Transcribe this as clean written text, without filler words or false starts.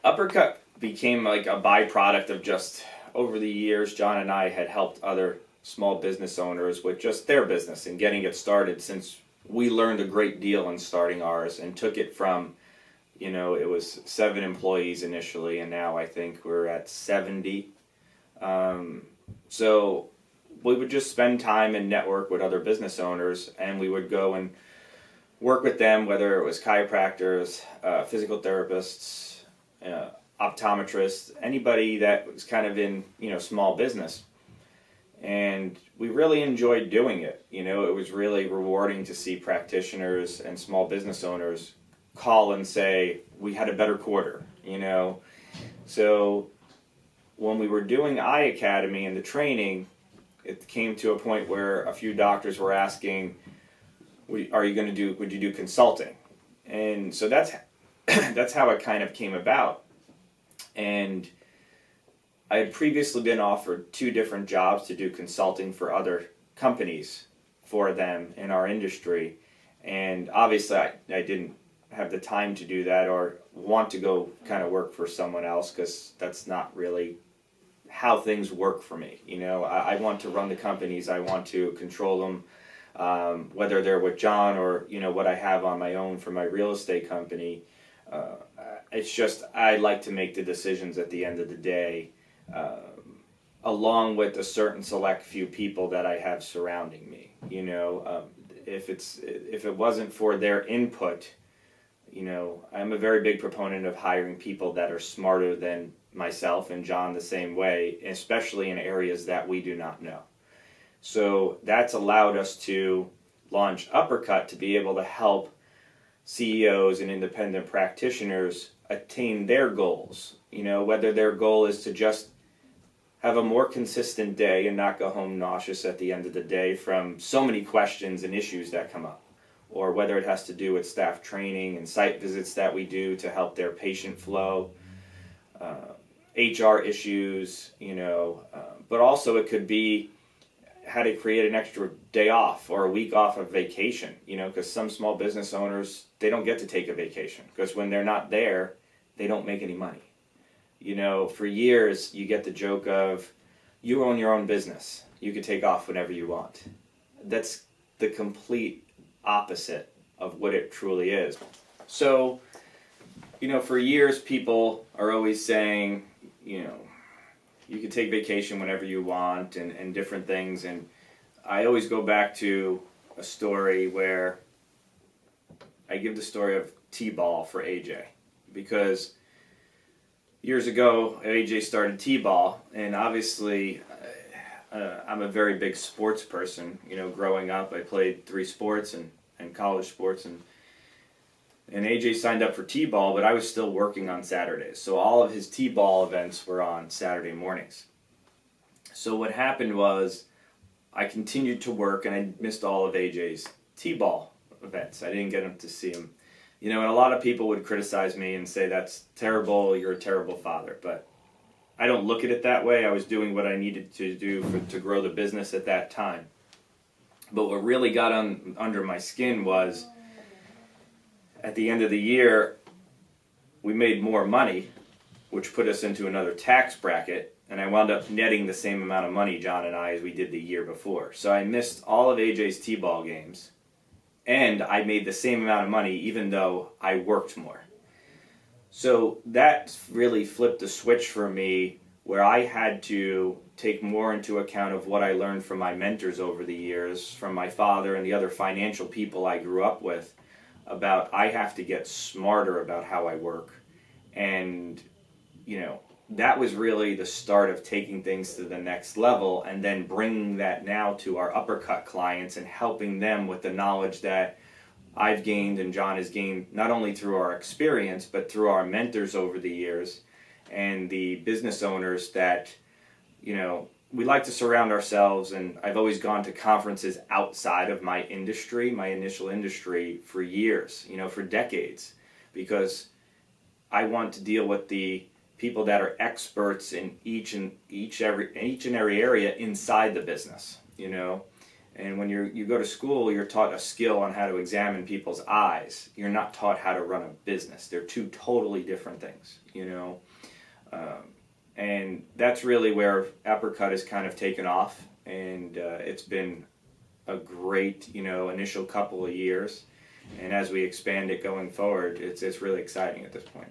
Uppercut became like a byproduct of just over the years, John and I had helped other small business owners with just their business and getting it started, since we learned a great deal in starting ours and took it from, it was 7 employees initially, and now I think we're at 70. So we would just spend time and network with other business owners, and we would go and work with them, whether it was chiropractors, physical therapists, optometrists, anybody that was kind of in, small business. And we really enjoyed doing it. It was really rewarding to see practitioners and small business owners call and say, we had a better quarter, So when we were doing Eye Academy and the training, it came to a point where a few doctors were asking, would you do consulting? And so that's how it kind of came about. And I had previously been offered 2 different jobs to do consulting for other companies for them in our industry. And obviously I didn't have the time to do that or want to go kind of work for someone else, because that's not really how things work for me. I want to run the companies, I want to control them, whether they're with John or, what I have on my own for my real estate company. It's just, I like to make the decisions at the end of the day, along with a certain select few people that I have surrounding me. If it wasn't for their input, I'm a very big proponent of hiring people that are smarter than myself, and John the same way, especially in areas that we do not know. So that's allowed us to launch Uppercut to be able to help CEOs and independent practitioners attain their goals. Whether their goal is to just have a more consistent day and not go home nauseous at the end of the day from so many questions and issues that come up, or whether it has to do with staff training and site visits that we do to help their patient flow, HR issues, but also it could be how to create an extra day off or a week off of vacation, because some small business owners, they don't get to take a vacation, because when they're not there, they don't make any money. For years, you get the joke of, you own your own business, you can take off whenever you want. That's the complete opposite of what it truly is. So, for years, people are always saying, you can take vacation whenever you want and different things. And I always go back to a story where I give the story of T-ball for AJ, because years ago AJ started T-ball, and obviously I'm a very big sports person. Growing up I played 3 sports and college sports, and AJ signed up for T-ball, but I was still working on Saturdays. So all of his T-ball events were on Saturday mornings. So what happened was I continued to work, and I missed all of AJ's T-ball events. I didn't get him to see him. And a lot of people would criticize me and say, that's terrible, you're a terrible father. But I don't look at it that way. I was doing what I needed to do to grow the business at that time. But what really got under my skin was, at the end of the year, we made more money, which put us into another tax bracket, and I wound up netting the same amount of money, John and I, as we did the year before. So I missed all of AJ's T-ball games, and I made the same amount of money even though I worked more. So that really flipped the switch for me, where I had to take more into account of what I learned from my mentors over the years, from my father and the other financial people I grew up with, about I have to get smarter about how I work. And, that was really the start of taking things to the next level, and then bringing that now to our Uppercut clients and helping them with the knowledge that I've gained and John has gained, not only through our experience, but through our mentors over the years and the business owners that, we like to surround ourselves. And I've always gone to conferences outside of my industry, my initial industry, for years, for decades, because I want to deal with the people that are experts in each and every area inside the business, And when you go to school, you're taught a skill on how to examine people's eyes. You're not taught how to run a business. They're two totally different things, you know. And that's really where Uppercut has kind of taken off, and it's been a great, you know, initial couple of years. And as we expand it going forward, it's really exciting at this point.